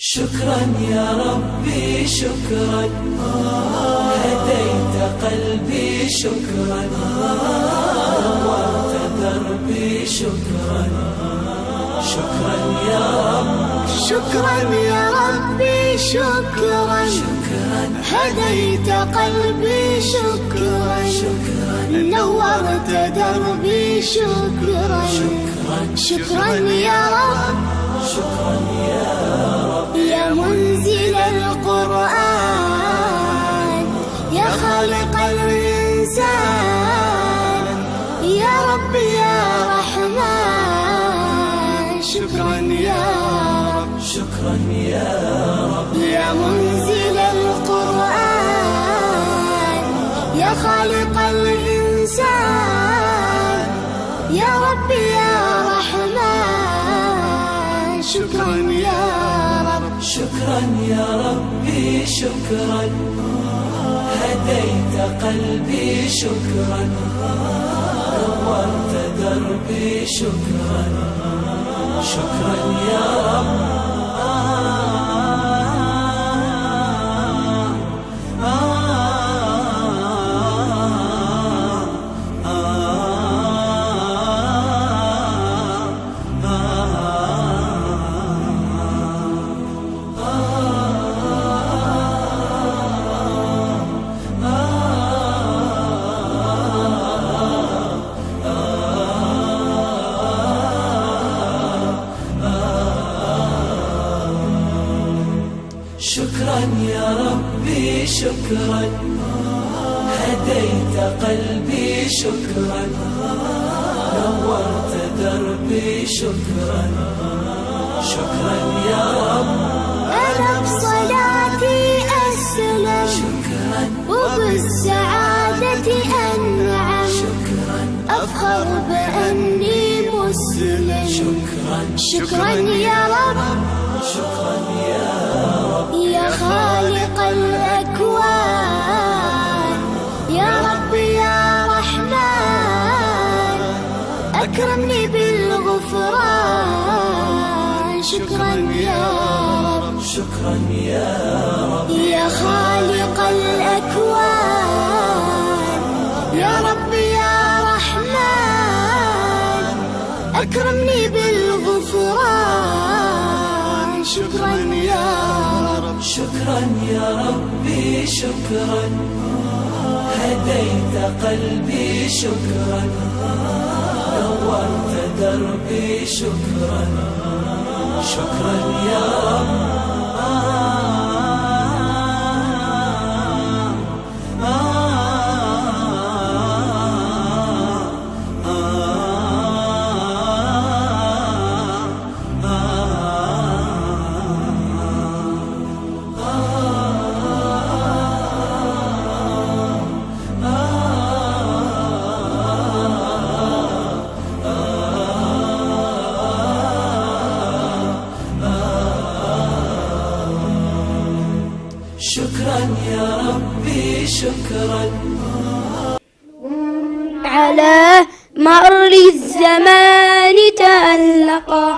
شكرا يا ربي شكرا، هديت قلبي شكرا، نورت دربي شكرا. شكرا يا رب، شكرا يا ربي شكرا، هديت قلبي شكرا، نورت دربي شكرا. شكرا يا رب، شكرا يا رب، يا منزل القرآن، يا خالق الإنسان، يا رب يا رحمن. شكرا يا رب، شكرا يا رب، يا منزل القرآن، يا خالق الإنسان، يا رب يا رحمن. شكرا يا رب، شكرا يا ربي شكرا، هديت قلبي شكرا، نورت دربي شكرا. شكرا يا رب، شكرا يا ربي شكرا، هديت قلبي شكرا، نورت دربي شكرا. شكرا يا رب، أنا بصلاتي أسلم، شكرا وبالسعادة أنعم، شكرا أفخر بأني مسلم. شكرا شكرا يا رب، شكرا يا رب، يا خالق الأكوان، يا رب يا رحمن، أكرمني بالغفران. شكرا يا رب، شكرا يا رب، يا خالق الأكوان، يا رب يا رحمن، أكرمني بالغفران. شكرا يا رب، شكرا يا ربي شكرا، هديت قلبي شكرا، نورت دربي شكرا. شكرا يا رب، شكرا يا ربي شكرا. على مر الزمان تألقا،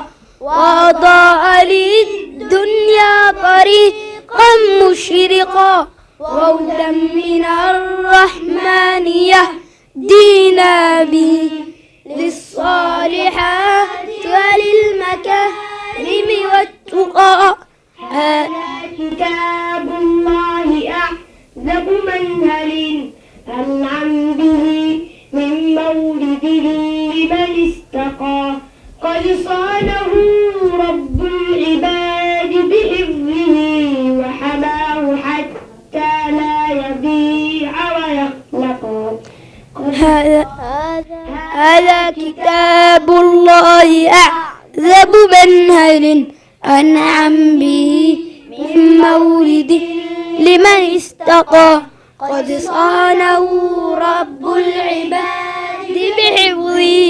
وأضاء للدنيا طريقا مشرقا، وهدى من الرحمن يهدينا به للصالحات وللمكارم والتقى. هذا كتاب الله أعذب منهل أنعم به من مولده لمن استقى. قد صانه رب العباد بحفظه، وحماه حتى لا يضيع ويخلقا. هذا كتاب الله أعذب منهل أنعم به من مولده لمن استقى. قد صانه رب العباد بحفظه،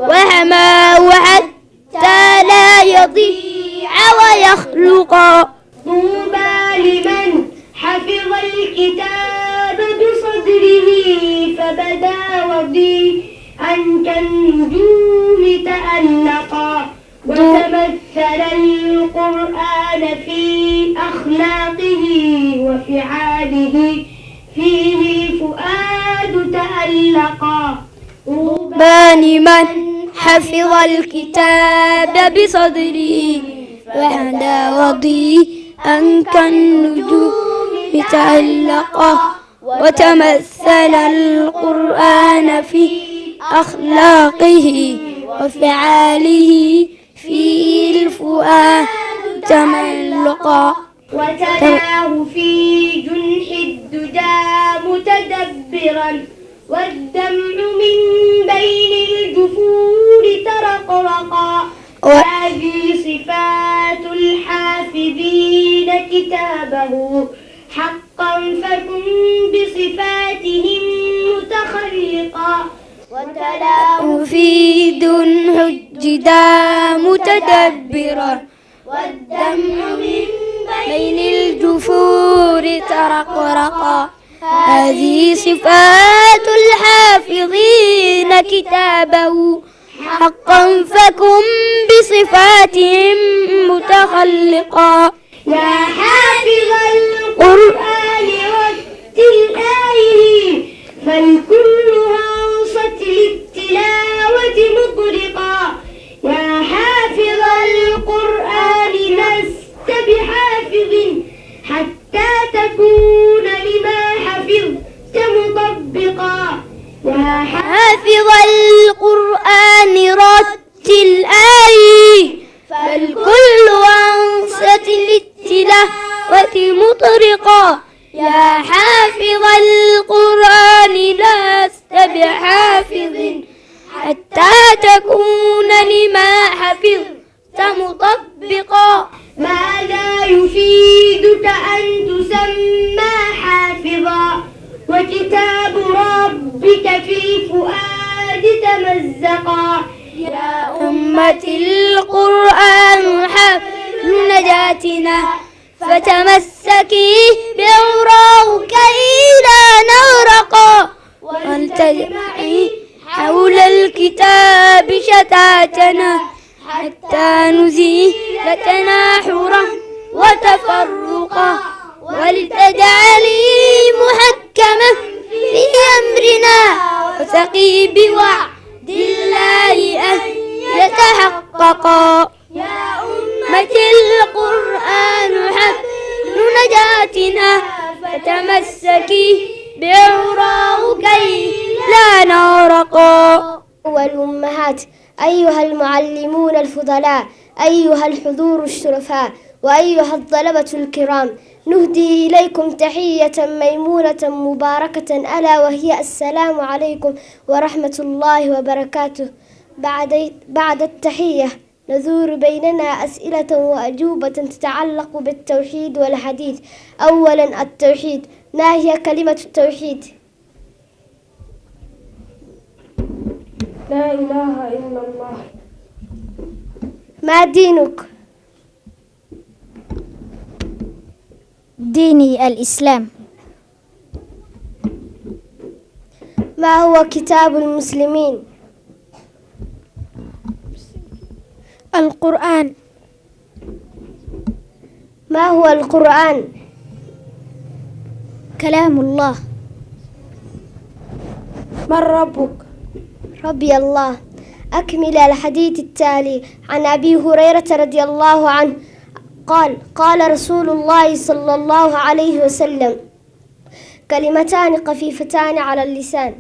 وحماه حتى لا يضيع ويخلقا. طوبى لمن حفظ الكتاب بصدره، فبدا وضيئا كالنجوم تألقا. وتمثل القرآن في أخلاقه وفعاله فيه الفؤاد تألقا ربان من حفظ الكتاب بصدره وهدى وضيئا كالنجوم تألقا وتمثل القرآن في أخلاقه وفعاله فيه الفؤاد تملقا وتلاه في جنح الدجى متدبرا والدمع من بين الجفور ترقرقا هذه صفات الحافظين كتابه حقا فكن بصفاتهم متخلقا وتلاه في جنح الدجى متدبرا والدمع من بين الجفور ترقرقا هذه صفات الحافظين كتابه حقا فكن بصفاتهم متخلقا يا حافظ القرآن رتل آيه فالكل هوصت للتلاوة مطرقا يا حافظ القرآن لست بحافظ حتى تكون لما حفظت مطبقا يا حافظ القرآن رتل آيه فالكل أنصت للتلاوة مطرقا يا حافظ القرآن لست بحافظ حتى تكون لما حفظت مطبقا ماذا يفيدك أن تسمى حافظا وكتاب ربك في الفؤاد تمزقا يا أمة القرآن حبل نجاتنا فتمسكي بعراه كي لا نغرقا ولتجمعي حول الكتاب شتاتنا حتى نزيل تناحرا وتفرقا ولتجعلي محكما في أمرنا وثقي بوعد الله أن يتحققا يا أمة القرآن حبل نجاتنا فتمسكي بعراه كي لا نغرقا والأمهات أيها المعلمون الفضلاء أيها الحضور الشرفاء وأيها الطلبة الكرام نهدي إليكم تحية ميمونة مباركة ألا وهي السلام عليكم ورحمة الله وبركاته. بعد التحية نثور بيننا أسئلة وأجوبة تتعلق بالتوحيد والحديث. أولا التوحيد، ما هي كلمة التوحيد؟ لا إله إلا الله. ما دينك؟ ديني الإسلام. ما هو كتاب المسلمين؟ القرآن. ما هو القرآن؟ كلام الله. من ربك؟ ربي الله. أكمل الحديث التالي. عن أبي هريرة رضي الله عنه قال رسول الله صلى الله عليه وسلم: كلمتان خفيفتان على اللسان.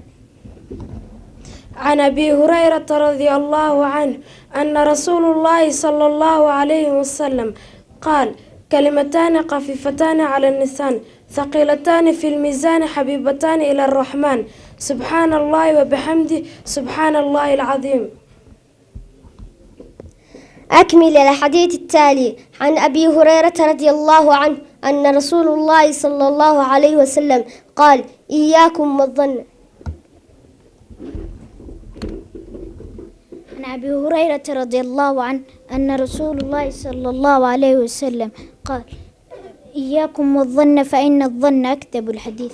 عن أبي هريرة رضي الله عنه أن رسول الله صلى الله عليه وسلم قال: كلمتان خفيفتان على اللسان ثقيلتان في الميزان حبيبتان إلى الرحمن، سبحان الله وبحمده، سبحان الله العظيم. أكمل الحديث التالي. عن أبي هريرة رضي الله عنه أن رسول الله صلى الله عليه وسلم قال: إياكم والظن. عن أبي هريرة رضي الله عنه أن رسول الله صلى الله عليه وسلم قال: إياكم والظن فإن الظن أكذب الحديث.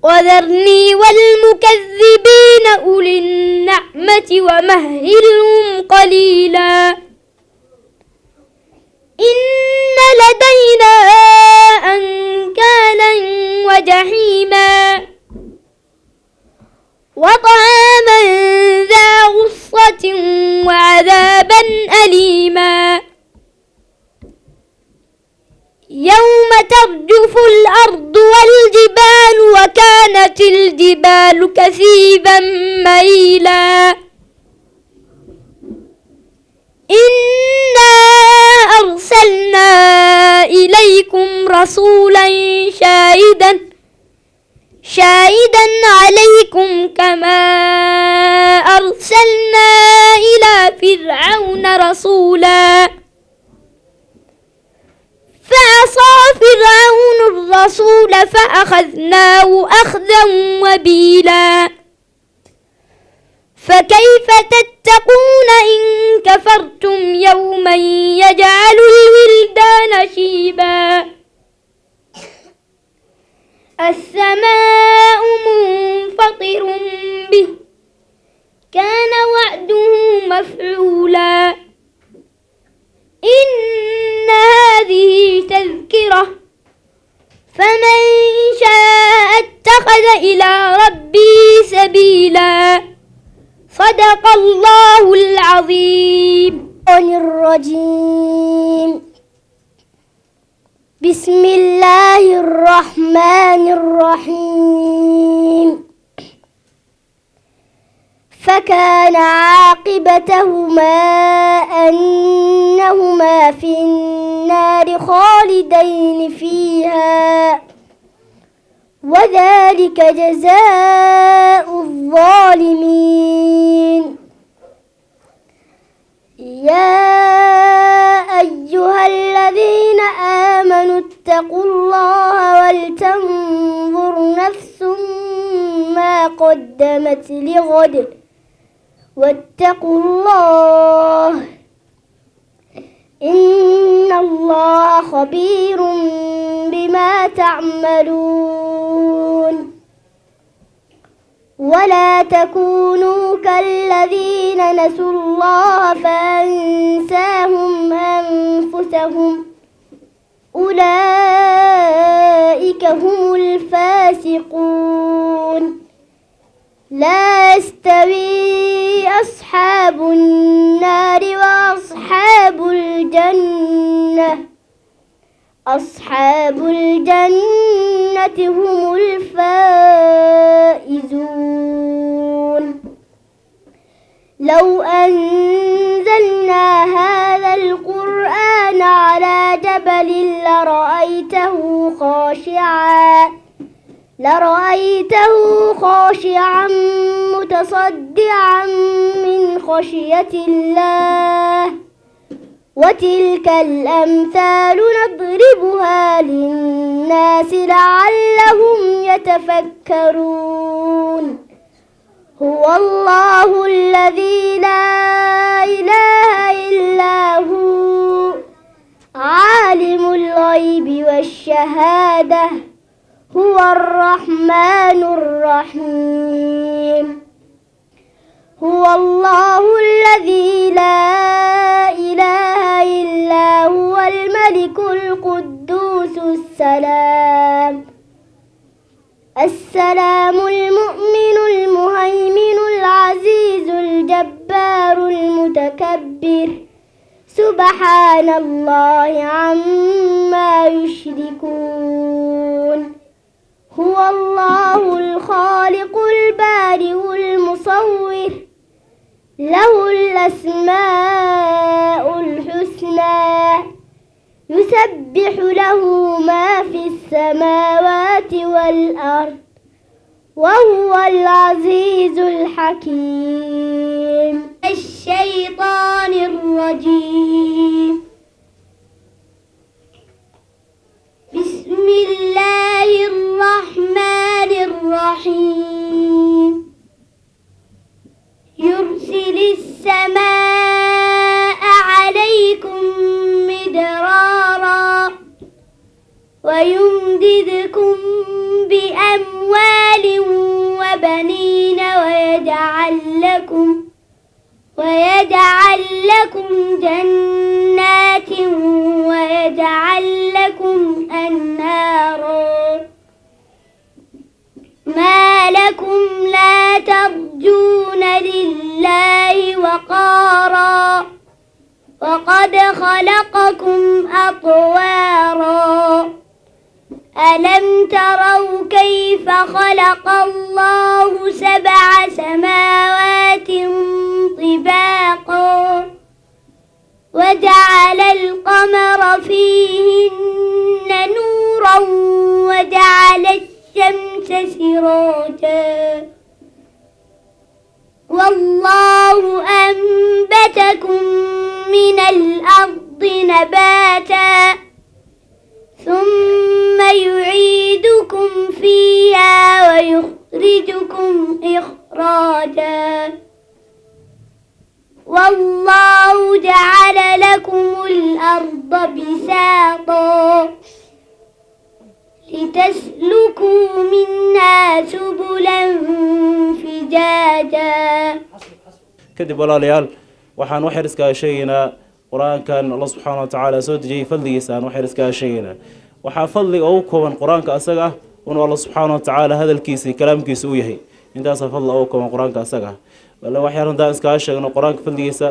وذرني والمكذبين أولي النعمة ومهلهم قليلا إن لدينا أنكالا وجحيما وطعاما ذا غصة وعذابا أليما يوم ترجف الأرض والجبال وكانت الجبال كثيبا مهيلا إنا أرسلنا إليكم رسولا شاهدا عليكم كما أرسلنا إلى فرعون رسولا فعصى فرعون الرسول فأخذناه أخذا وبيلا فكيف تتقون إن كفرتم يوما يجعل الولدان شيبا السماء منفطر به كان وعده مفعولا إن هذه تذكرة فمن شاء اتخذ إلى ربه سبيلا صدق الله العظيم. الرجيم بسم الله الرحمن الرحيم فكان عاقبتهما أنهما في النار خالدين فيها وذلك جزاء الظالمين. يا أيها الذين آمنوا اتقوا الله ولتنظر نفس ما قدمت لغد واتقوا الله إن الله خبير بما تعملون. ولا تكونوا كالذين نسوا الله فأنساهم أنفسهم أولئك هم الفاسقون. لا يستوي أصحاب النار وأصحاب الجنة أصحاب الجنة هم الفائزون. لو أنزلنا هذا القرآن على جبل لرأيته خاشعا متصدعا من خشية الله. وتلك الأمثال نضربها للناس لعلهم يتفكرون. هو الله الذي لا إله إلا هو عالم الغيب والشهادة هو الرحمن الرحيم. هو الله الذي لا إله إلا هو الملك القدوس السلام المؤمن المهيمن العزيز الجبار المتكبر سبحان الله عما يشركون. هو الله الخالق البارئ المصور له الأسماء الحسنى يسبح له ما في السماوات والأرض وهو العزيز الحكيم. الشيطان الرجيم بسم الله الرحمن الرحيم يرسل السماء عليكم مدرارا ويمددكم بأموال ويجعل لكم جنات ويجعل لكم أنهارا ما لكم لا ترجون لله وقارا وقد خلقكم أطوارا ألم تروا كيف خلق الله 7 سماوات طباقا وجعل القمر فيهن نورا وجعل الشمس سراجا والله أنبتكم من الأرض نباتا ثم يعيدكم فيها ويخرجكم إخراجا والله جعل لكم الأرض بساطا لتسلكوا منها سبلا فجاجا kadib walaalayaal waxaan wax yar iskaga sheegaynaa qur-aankan Allah subxaanahu wa ta'ala soo dejiyay fadligiisa aan wax yar iskaga sheegaynaa waxaa fadli oo kooban qur-aanka asaga ah inuu Allah subxaanahu wa ta'ala hadalkiisa iyo kalaamkiisa u yahay intaas fadli oo kooban qur-aanka asaga wala wax yar intaan iskaga sheegno qur-aanka fadligiisa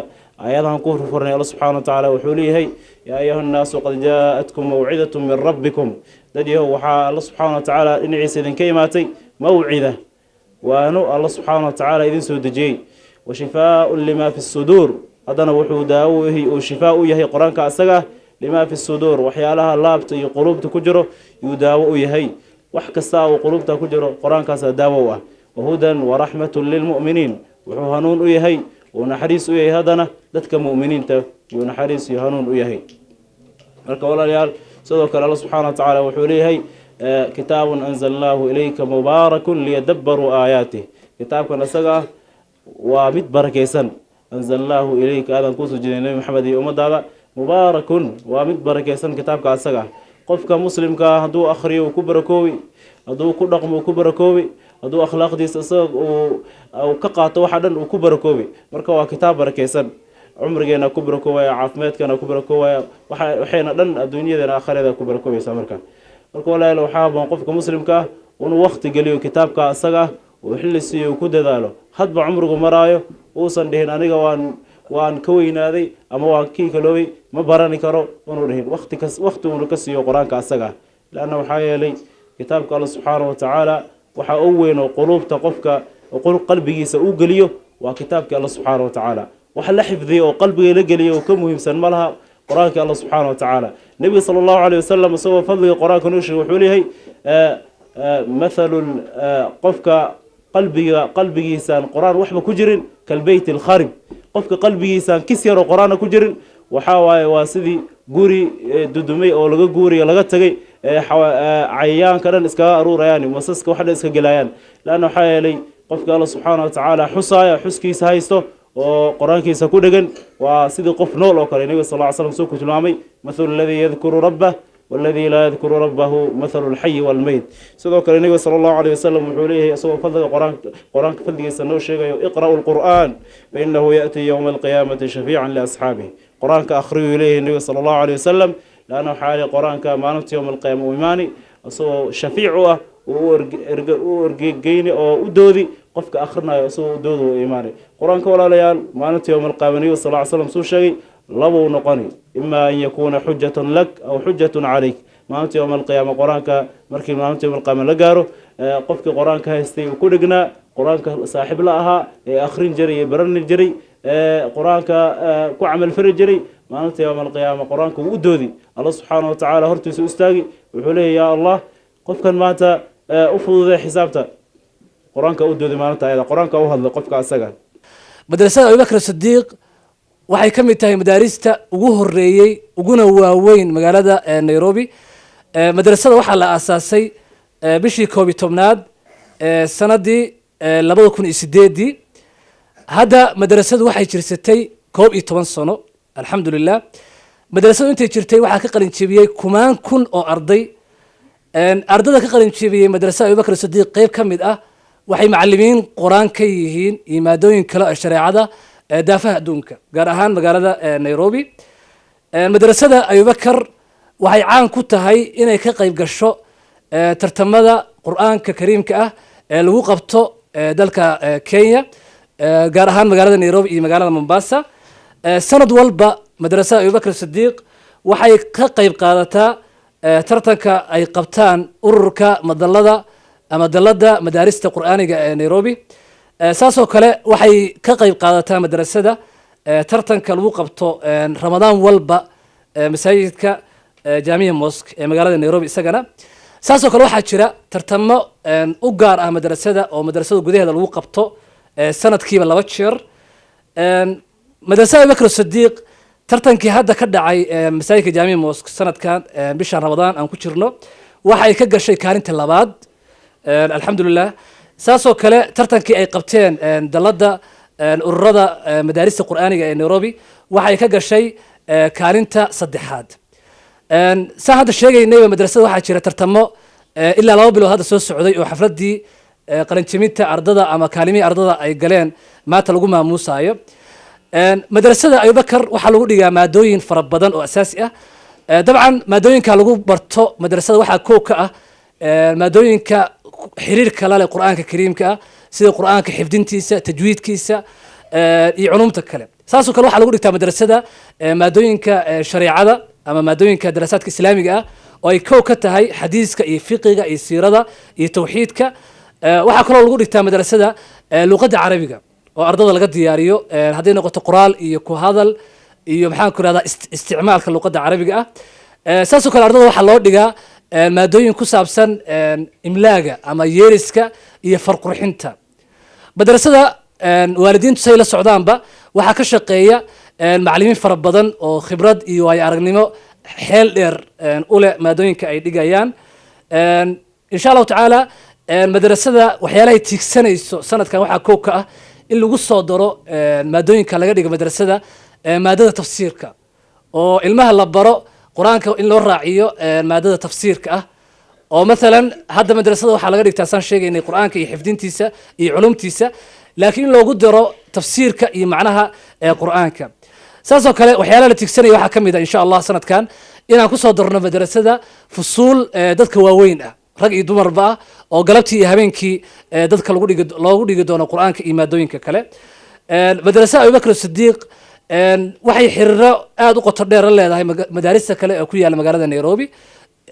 ayadahan ku furnay Allah subxaanahu wa ta'ala wuxuu leeyahay yaa ayuha an-naas qad jaa'atkum maw'idatun min rabbikum dadii waxa Allah subxaanahu wa ta'ala dhinaciisa idinka imaatay maw'ida waanu Allah subxaanahu wa ta'ala idin soo dejiyay وشفاء لما في الصدور أدنى وحو داوه وشفاء يهي قرآن كأسقه لما في الصدور وحيالها لابت قلوب تكجره يداوه يهي وحكسا وقلوب تكجره قرآن كأسا داوه وهدى ورحمة للمؤمنين وحو هنون يهي ونحريس يهي هدنا دتك مؤمنين ونحريس يهنون يهي مركا ولا ريال صدق الله سبحانه وتعالى وحو ليهي كتاب أنزلناه إليك مبارك ليدبروا آياته كتاب كان أسقه ومد بركيسن أنزلناه إليك هذا كوسو جنين محمد أمدادا مبارك ومد بركيسن كتابك أسقى قفك مسلم كهدو أخري وكبركوي هدو كدقم وكبركوي هدو أخلاق ديس أسق أو كقعة واحدا وكبركوي مركوا كتاب بركيسن عمرنا كبركوي عافمات كنا كبركوي وحين لن الدنيا ذا آخر ذا كبركوي سامرك مركوا لا لو حاب قفك مسلم كه ونوقت قليو كتابك أسقى وحلسي وكده ذاله حد بعمره مرايه وصل دهن أنا وان كوي نادي أما وان كي كلوي ما براني كرو ونورهن وقت ونكسي وقرآن كأسجع لأنه حيا لي كتابك الله سبحانه وتعالى وحأوين وقلوب تقفك وقلوب قلبي سأوجليه وكتابك الله سبحانه وتعالى وحل حفظي وقلبي لجليه وكم مهم سنملها قرآنك الله سبحانه وتعالى النبي صلى الله عليه وسلم سوى فضل قرآن كنوش وحوله مثل قفك قلبي إنسان قرآن وحبة كجرين كالبيت الخارب قفك قلبي إنسان كسر قرآن كجرين وحاوى واسدي جوري دودمي أو لقى جوري لقى تجي عيان كرن إسكا أرور يعني ومسسك واحد إسكا جلايان لأنه حيالي قفك الله سبحانه وتعالى حصايا حسكي سايستو وقرآن كيس كودجن وسيد قف نول وكري النبي صلى الله عليه وسلم سوق تلامي مثل الذي يذكر ربه والذي لا يذكر ربه مثل الحي والميت سيدو كري النبي صلى الله عليه وسلم وحوليه سوى فضل قرآن فضل سنو شيء اقرأوا القرآن فإنه يأتي يوم القيامة شفيعا لأصحابه قرآن كأخرج إليه النبي صلى الله عليه وسلم لأنه حالي قرآن كمانت يوم القيامة وإيماني سوى شفيعه وأرجيني أو أدودي قفك آخرنا يسوع دود وإيماني قرآن كولا ليال مانت يوم القيامة صلى الله عليه وسلم سو شيء لبو نقني إما أن يكون حجة لك أو حجة عليك مانت يوم القيامة قرآن كمركي مانت يوم القيامة لجاره قفك قرآن كهستي وكلجنا قرآن كصاحب لها آخرين جري برن الجري قرآن كعمل فرج جري مانت يوم القيامة قرآن كودودي الله سبحانه وتعالى هرتي سأستاجي وحوله يا الله قفك مات أفضل حسابته قرآن كودودي مانت هذا قرآن كوهذا قفك أسجع مدرسة أبي بكر الصديق waxay ka mid tahay madaarista ugu horeeyay uguna waaweyn magaalada Nairobi madrasada waxa la aasaasay bishii 11aad sanadii 2008 hada madrasadu waxay jirsatay 11 sano alxamdulillah madrasadu intay jirtay waxa ka qalin jebiyay kumaan kun oo arday ardada ka qalin jebiyay madrasada Abu Bakr Siddiq qayb kamid ah waxay macalimiin quraan ka yihiin iyo maadooyin kale oo shareecada daafaha adduunka gaar ahaan magaalada Nairobi. Madrasada Abubakar waxay caan ku tahay inay ka qayb gasho tartamada quraanka kariimka ah ee lagu qabto dalka Kenya gaar ahaan magaalada Nairobi iyo magaalada Mombasa. sanad walba madrasada Abubakar Sidiiq waxay ka qayb qaadataa tartanka ay qabtaan ururka madalada ama dalada madaarista quraaniga ee Nairobi. saasoo kale waxay ka qayb qaadataa madrasada tartanka lagu qabto Ramadaan walba masaajidka Jaamiya Mosque ee magaalada Nairobi isagana. saasoo kale waxaa jira tartamo u gaar ah madrasada oo madrasada gudaheeda lagu qabto sanadkiiba 2 jeer. madrasada Abubakar Sidiiq tartankii hadda ka dhacay masaajidka Jaamiya Mosque sanadkan bisha Ramadaan aan ku jirno waxay ka gashay kaalinta labaad alxamdulillah. saasoo kale tartankii ay qabteen dalada ururada madaarista quraaniga ee Nairobi waxay ka gashay kaalinta saddexaad. saa hadda sheegaynay madrasada waxaa jira tartamo ilaa 2 bilood hadda soo socday oo xafladii qalinjabinta ardada ama kaalimihii ardada ay galeen maanta lagu maamuusayo. madrasada Abubakar waxaa lagu dhigaa maadooyin fara badan oo asaasi ah. dabcan maadooyinka lagu barto madrasada waxaa koow ka ah maadooyinka xiriirka la leh quraanka kariimka ah sida quraanka xifdintiisa tajwiidkiisa iyo culumta kale. saasoo kale waxaa lagu dhigtaa madrasada maadooyinka shareecada ama maadooyinka daraasaadka islaamiga ah oo ay koow ka tahay xadiiska iyo fiqiga iyo siirada iyo tawxiidka. waxaa kaloo lagu dhigtaa madrasada luqadda carabiga oo ardada laga diyaariyo hadday noqoto qoraal iyo ku hadal iyo maxaan ku rahdaa isticmaalka luqadda carabiga ah. saasoo kale ardada waxaa loo dhigaa maadooyin ku saabsan imlaaga ama yeeriska iyo farqurxinta. madrasada waalidiintu say la socdaanba waxaa ka shaqeeya macallimiin fara badan oo khibrad iyo waayo aragnimo xeel dheer u leh maadooyinka ay dhigayaan. insha allahu tacaala madrasada waxyaalahay tiigsanayso sanadkan waxaa koow ka ah in lagu soo daro maadooyinka laga dhigo madrasada maadada tafsiirka oo ilmaha la baro quraanka in loo raaciyo maadada tafsiirka ah. oo مثلا hadda madrasada waxaa laga dhigtaa saan sheegaynay quraanka iyo xifdintiisa iyo culumtiisa laakiin in loogu daro tafsiirka iyo macnaha quraanka. saasoo kale waxyaalaha la tiigsanaya waxaa kamid ah insha Allah sanadkan inaan ku soo darno madrasada fusuul dadka waaweyn ah rag iyo dumarba oo galabtii iyo habeenkii dadka loogu dhigi doono quraanka iyo maadooyinka kale. madrasada Abubakar Sidiiq waxay xiriiro aad u qoto dheer leedahay madaarista kale ee ku yaala magaalada Nairobi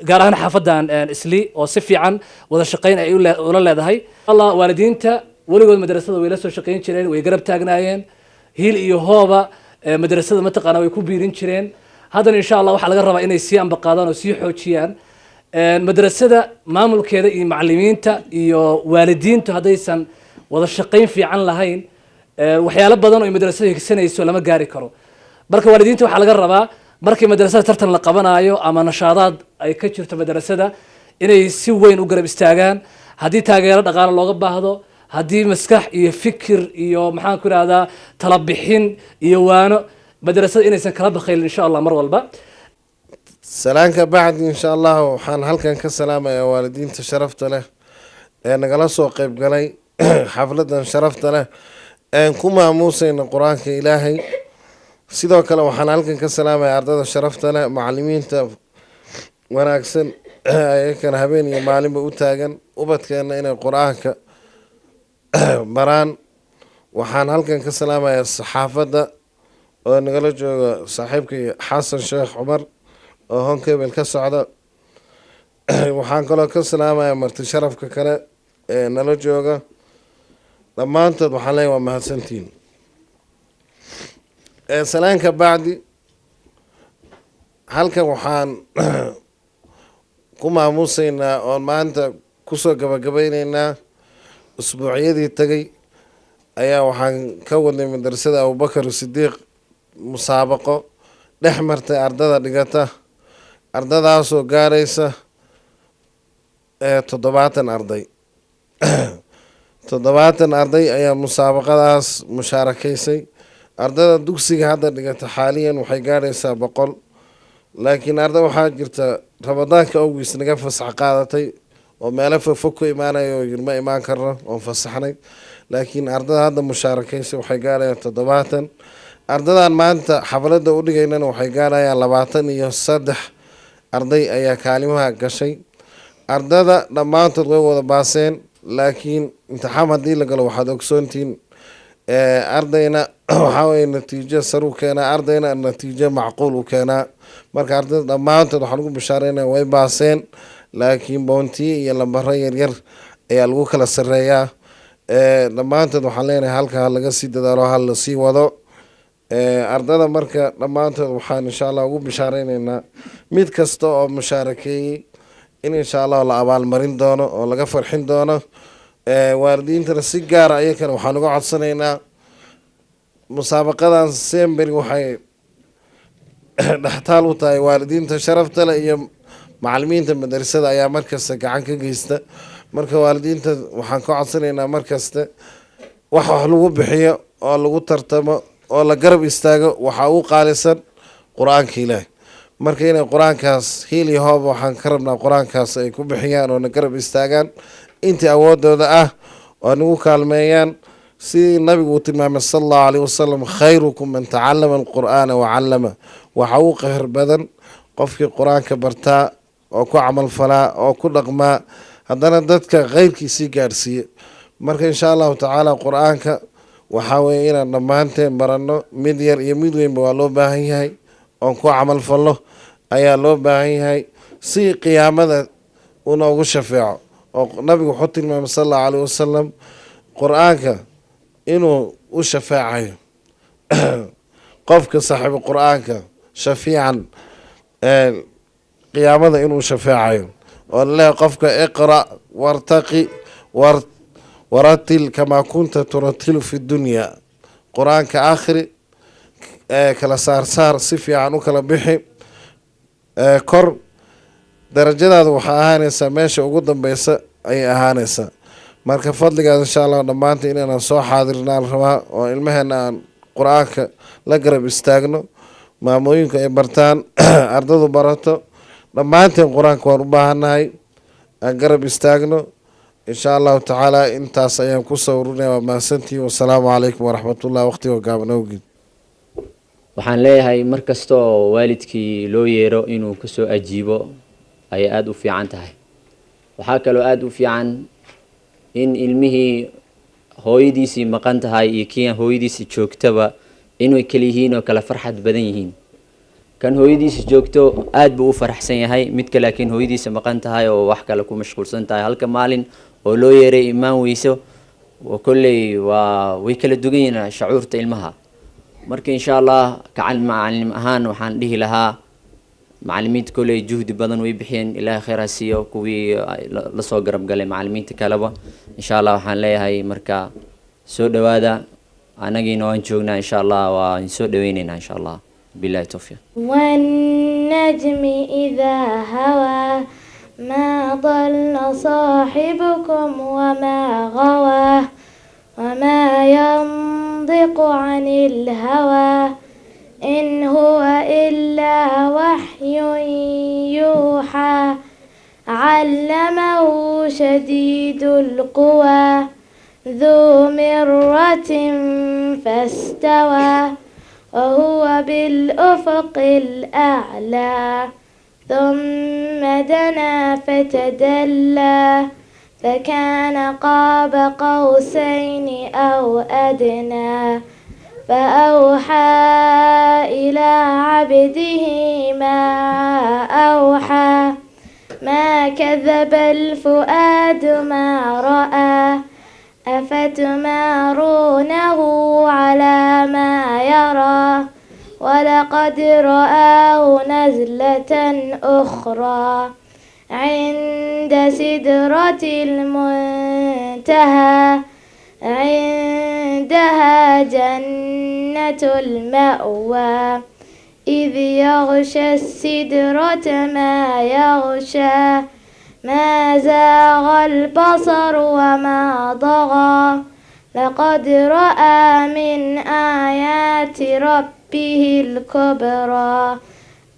gaar ahaan xaafadan Isli oo si fiican wada shaqeyn ay ula leedahay. Allah waalidiinta waligood madrasada way la soo shaqeyn jireen way garab taagnaayeen hiil iyo hooba madrasada ma taqaana way ku biirin jireen. haddana insha Allah waxa laga rabaa inay sii ambaqaadaan oo sii xoojiyaan madrasada maamulkeeda iyo macallimiinta iyo waalidiintu haddaysan wada shaqeyn fiican lahayn waxyaalo badan oo madrasada higsanayso lama gaari karo. marka waalidiinta waxa laga rabaa markii madrasada tartan la qabanayo ama nashaadaad ay ka jirto madrasada inay si weyn u garab istaagaan haddii taageero dhaqaale looga baahdo haddii maskax iyo fikir iyo maxaan ku rahdaa tala bixin iyo waano madrasada inaysan kala bakhaylin insha Allah mar walba. salaanka bacdi insha Allah waxaan halkan ka salaamayaa waalidiinta sharafta leh ee nagala soo qayb galay xafladan sharafta leh aan ku maamuusayna quraanka Ilaahay. sidoo kale waxaan halkan ka salaamayaa ardada sharafta leh macallimiinta wanaagsan ayagana habeen iyo maalinba u taagan ubadkeena inay quraanka baraan. waxaan halkan ka salaamayaa saxaafadda oo nagala jooga saaxiibkay Xasan Sheekh Cumar oo honkebel ka socda. waxaan kaloo ka salaamayaa marti sharafka kale ee nala jooga dhammaantood waxaan leeyahay waa mahadsantiin. salaanka bacdi halkan waxaan ku maamuusaynaa oon maanta kusoo gabagabeyneynaa usbuucyadii tagay ayaa waxaan ka wadnay madrasada Abubakar Sidiiq musaabaqo dhex martay ardada dhigata ardadaasoo gaaraysa 70 arday 70 arday ayaa musaabaqadaas mushaarakaysay. ardada dugsiga hadda dhigata xaaliyan waxay gaaraysaa 100 laakiin arday waxaa jirta ramadaanka awgiis naga fasax qaadatay oo meelo fogfog ku imaanayo ma imaan karno oon fasaxnay laakiin ardada hadda mushaarakaysa waxay gaarayaan 70 ardadan maanta xafladda u dhigaynana waxay gaarayaan 23 arday ayaa kaalimaha gashay ardada dhammaantood way wada baaseen laakiin imtixaan haddii la galo waxaad ogsoontihiin ardayna waxaa weye natiijo sar u keenaa ardayna natiijo macquul u keenaa marka ardayda dhammaantood waxaan ugu bishaareynaya way baaseen laakiin boontiye iyo lambaro yaryar ayaa lagu kala sareeyaa dhammaantood waxaan leenahay halka laga sii dadaalo hal lasii wado ardada marka dhammaantood waxaan insha allah ugu bishaareynayna mid kasta oo mushaarakeeyey in insha allah la abaalmarin doono oo laga farxin doono waalidiintana si gaara ayakana waxaan uga codsanaynaa musaabaqadan sember waxay dhextaal u tahay waalidiinta sharafta leh iyo macalimiinta madrasada ayaa markasta gacan ka geysta marka waalidiinta waxaan ka codsanaynaa markasta wax lagu bixiyo oo lagu tartamo oo la garab istaago waxaa ugu qaalisan qur-aanka ilaahi marka inay qur-aankaas hiil iyo hoob waxaan ka rabnaa qur-aankaas ay ku bixiyaan oo na garab istaagaan intii awoodooda ah oo nagu kaalmeeyaan sidii nabigu uu tilmaamay sala allahu alayhi wasalam khayrukum man tacallama alqur'aana wacallama waxa uu qahar badan qofkii qur-aanka bartaa oo ku camal falaa oo ku dhaqmaa haddana dadka khayrkiisii gaadhsiiya marka insha allahu tacaala qur-aanka waxaa weeye inaan dhammaanteen baranno mid yar iyo mid weynba waa loo baahan yahay oon ku camal fallo ayaa loo baahan yahay si qiyaamada unoogu shafeeco oo nabigu wuxuu tilmaamay sala allahu alayhi wasalam qur-aanka inuu u shafeecayo qofka saaxiibo qur-aanka shafiican qiyaamada inuu shafeecayo oo laleeyahay qofka iqra wartaqi waratil kamaa kunta turatilu fi dunya qur-aanka akhri kala saarsaar si fiican u kala bixi kor darajadaada waxaa ahaanaysaa meesha ugu dambeysa ayay ahaanaysaa marka fadligaas insha allah dhammaanta inaanan soo xaadirnaan rabaa oo ilmaheena aan qur-aanka la garab istaagno maamooyinku ay bartaan ardadu barato dhammaanteen qur-aanka waan u baahannahay aan garab istaagno insha allahu tacaala intaas ayaan ku sawrinaya waa mahadsantihi wasalaamu calaykum waraxmatullah waqtiga gaaban awgeed waxaan leeyahay mar kasta oo waalidkii loo yeero inuu kasoo ajiibo ayay aada u fiican tahay waxaa kaloo aada u fiican in ilmihii hooyadiisii maqan tahay iyo kii hooyadiisi joogtaba inay kala yihiin oo kala farxad badan yihiin kan hooyadiisa joogto aada buu u faraxsan yahay midka laakiin hooyadiisa maqan tahay oo wax kale ku mashquulsan tahay halka maalin oo loo yeeray imaan weyso kolley way kala dugan yihiin shacuurta ilmaha marka insha allah macallim ahaan waxaan dhihi lahaa macalimiinta kolley juhdi badan way bixiyeen ilaahay khayr ha siiyo kuwii lasoo garab galay macalimiinta kaleba insha allah waxaan leeyahay marka soo dhawaada anagiina waan joognaa insha allah waan soo dhaweyneynaa insha allah billahi tawfiiq والنجم إذا هوى ما ضل صاحبكم وما غوى وما ينطق عن الهوى إن هو إلا وحي يوحى علمه شديد القوى ذو مرة فاستوى وهو بالأفق الأعلى ثم دنا فتدلى فكان قاب قوسين أو أدنى فأوحى إلى عبده ما أوحى ما كذب الفؤاد ما رأى أفتمارونه على ما يرى ولقد رآه نزلة أخرى عند سدرة المنتهى عندها جنة المأوى إذ يغشى السدرة ما يغشى ما زاغ البصر وما طغى لقد رأى من آيات ربه الكبرى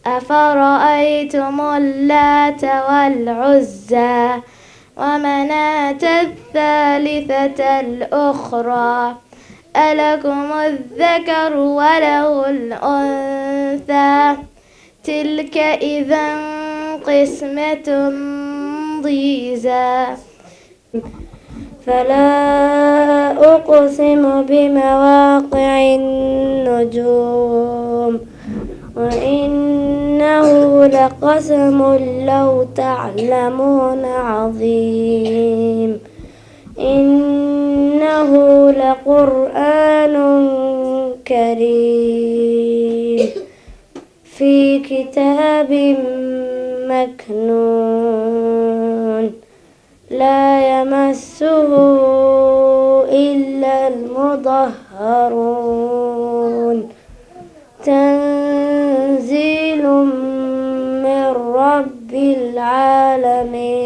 أفرأيتم اللات والعزى ومناة الثالثة الأخرى ألكم الذكر وله الأنثى تلك إذا قسمة ضيزى فلا أقسم بمواقع النجوم وإنه لقسم لو تعلمون عظيم إنه لقرآن كريم في كتاب مكنون لا يمسه إلا المطهرون تنزيل من رب العالمين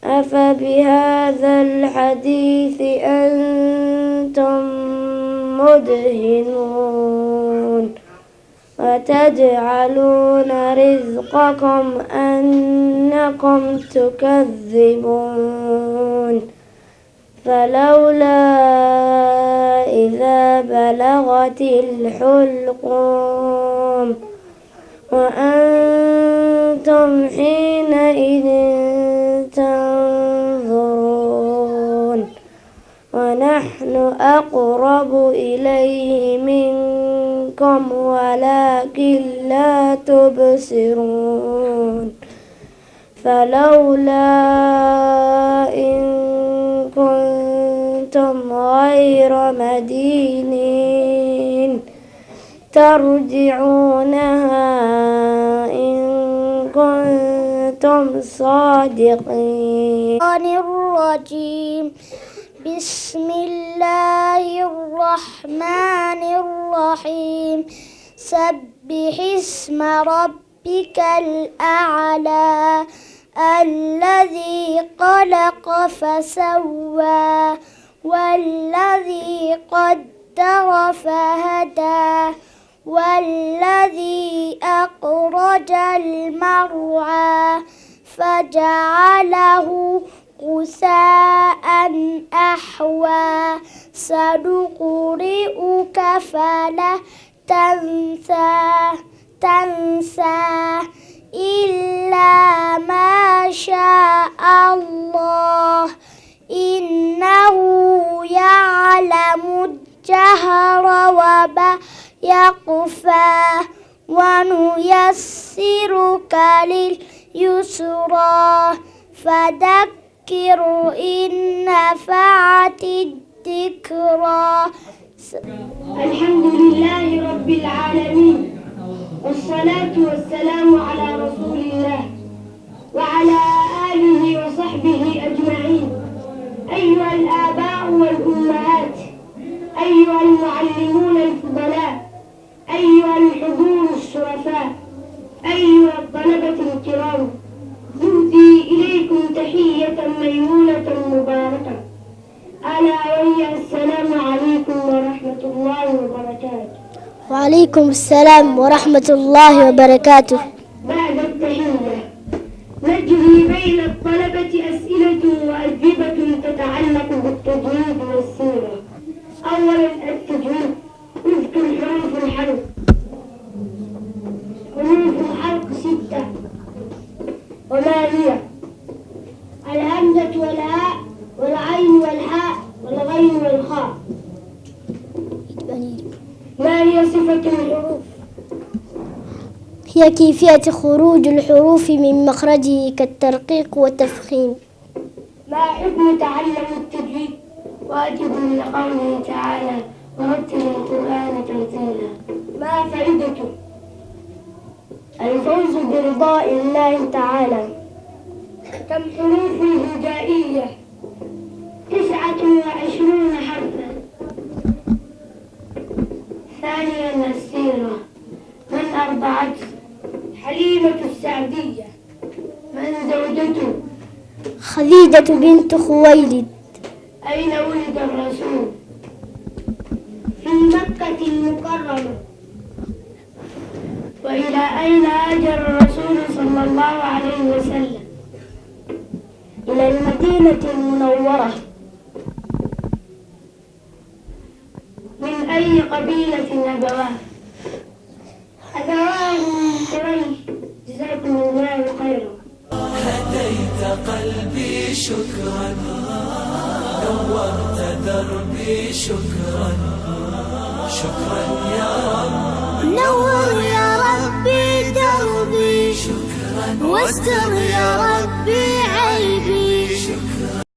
أفبهذا الحديث أنتم مدهنون وتجعلون رزقكم أنكم تكذبون فلولا إذا بلغت الحلقوم وأنتم حينئذ تنظرون ونحن أقرب إليه منكم ولكن لا تبصرون فلولا إن كنتم غير مدينين ترجعونها إن كنتم صادقين. الرجيم بسم الله الرحمن الرحيم سبح اسم ربك الأعلى الذي خلق فسوى والذي قدر فهدى والذي أخرج المرعى فجعله غثاء أحوى سنقرئك فلا تنسى إلا ما شاء الله إنه يعلم الجهر وما يخفى ونيسرك لليسرى فذكر إن نفعت الذكرى. الحمد لله رب العالمين والصلاة والسلام على رسول الله وعلى آله وصحبه أجمعين. أيها الآباء والأمهات، أيها المعلمون الفضلاء، أيها الحضور الشرفاء، أيها الطلبة الكرام، نهدي إليكم تحية ميمونة مباركة ألا وهي السلام عليكم ورحمة الله وبركاته. وعليكم السلام ورحمة الله وبركاته. بعد التحية نجري بين الطلبة أسئلة وأجوبة تتعلق بالتجويد والسيرة. أولا التجويد، اذكر حروف الحلق. حروف الحلق 6. وما هي؟ الهمزة والهاء والعين والحاء والغين والخاء. ما هي صفة الحروف؟ هي كيفية خروج الحروف من مخرجه كالترقيق والتفخيم. ما حكم تعلم التجويد؟ واجب لقوله تعالى ورتل القرآن ترتيلا. ما فائدته؟ الفوز برضاء الله تعالى. كم حروف الهجائية؟ 29 حرفا. ثانيا السيرة. من أرضعته؟ حليمة السعدية. من زوجته؟ خديجة بنت خويلد. أين ولد الرسول؟ في مكة المكرمة. وإلى أين هاجر الرسول صلى الله عليه وسلم؟ إلى المدينة المنورة. من أي قبيلة أبواه؟ أبواه من قريش. جزاكم الله خيرا. هديت قلبي شكرا، نورت دربي شكرا، شكرا يا رب. نور يا ربي دربي شكرا واستر يا ربي عيبي. شكرا